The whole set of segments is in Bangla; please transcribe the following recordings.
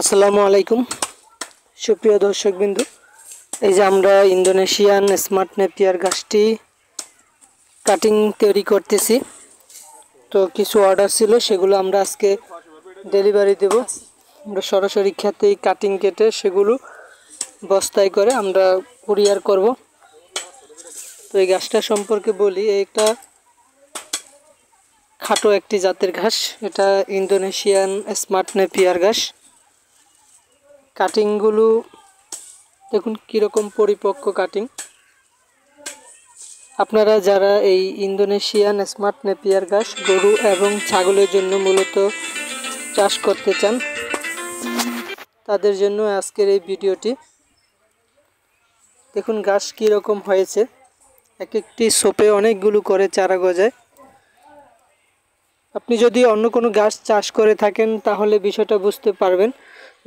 আসসালামু আলাইকুম সুপ্রিয় দর্শকবৃন্দু, এই যে আমরা ইন্দোনেশিয়ান স্মার্ট নেপিয়ার গাছটি কাটিং তৈরি করতেছি। তো কিছু অর্ডার ছিল, সেগুলো আমরা আজকে ডেলিভারি দেব। আমরা সরাসরি ক্ষেতেই কাটিং কেটে সেগুলো বস্তায় করে আমরা কুরিয়ার করব। তো এই গাছটা সম্পর্কে বলি, একটা খাটো একটি জাতের ঘাস, এটা ইন্দোনেশিয়ান স্মার্ট নেপিয়ার ঘাস। কাটিংগুলো দেখুন কীরকম পরিপক্ক কাটিং। আপনারা যারা এই ইন্দোনেশিয়ান স্মার্ট নেপিয়ার ঘাস গরু এবং ছাগলের জন্য মূলত চাষ করতে চান, তাদের জন্য আজকের এই ভিডিওটি। দেখুন ঘাস কীরকম হয়েছে, এক একটি সোপে অনেকগুলো করে চারা গজায়। আপনি যদি অন্য কোনো ঘাস চাষ করে থাকেন তাহলে বিষয়টা বুঝতে পারবেন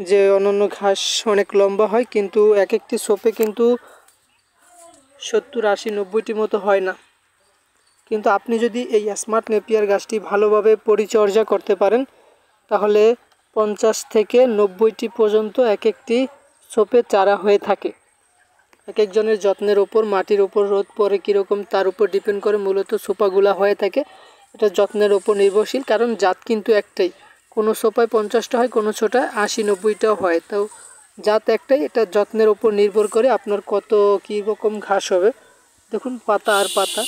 যে অন্যান্য ঘাস অনেক লম্বা হয়, কিন্তু এক একটি সোপে কিন্তু 70, 80, 90টি মতো হয় না। কিন্তু আপনি যদি এই স্মার্ট নেপিয়ার গাছটি ভালোভাবে পরিচর্যা করতে পারেন তাহলে 50 থেকে 90টি পর্যন্ত এক একটি সোপে চারা হয়ে থাকে। এক একজনের যত্নের ওপর, মাটির ওপর, রোদ পরে কীরকম তার উপর ডিপেন্ড করে মূলত সোপাগুলা হয়ে থাকে। এটা যত্নের ওপর নির্ভরশীল, কারণ জাত কিন্তু একটাই। কোনো সোপায় 50টা হয়, কোনো ছোটায় 80, 90টাও হয়। তো জাত একটাই, এটা যত্নের ওপর নির্ভর করে আপনার কত কীরকম ঘাস হবে। দেখুন পাতা আর পাতা,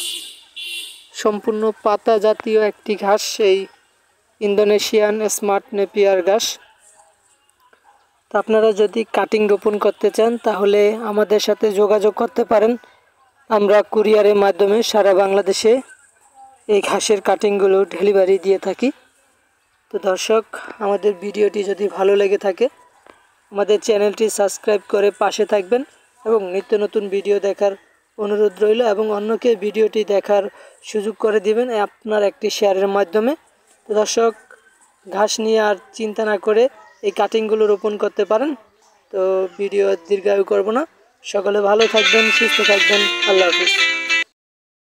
সম্পূর্ণ পাতা জাতীয় একটি ঘাস এই ইন্দোনেশিয়ান স্মার্ট নেপিয়ার ঘাস। তো আপনারা যদি কাটিং রোপণ করতে চান তাহলে আমাদের সাথে যোগাযোগ করতে পারেন। আমরা কুরিয়ারের মাধ্যমে সারা বাংলাদেশে এই ঘাসের কাটিংগুলো ডেলিভারি দিয়ে থাকি। তো দর্শক, আমাদের ভিডিওটি যদি ভালো লেগে থাকে আমাদের চ্যানেলটি সাবস্ক্রাইব করে পাশে থাকবেন এবং নিত্য নতুন ভিডিও দেখার অনুরোধ রইল, এবং অন্যকে ভিডিওটি দেখার সুযোগ করে দিবেন আপনার একটি শেয়ারের মাধ্যমে। তো দর্শক, ঘাস নিয়ে আর চিন্তা না করে এই কাটিংগুলো রোপণ করতে পারেন। তো ভিডিও দীর্ঘায়ু করব না, সকলে ভালো থাকবেন, সুস্থ থাকবেন। আল্লাহ হাফিজ।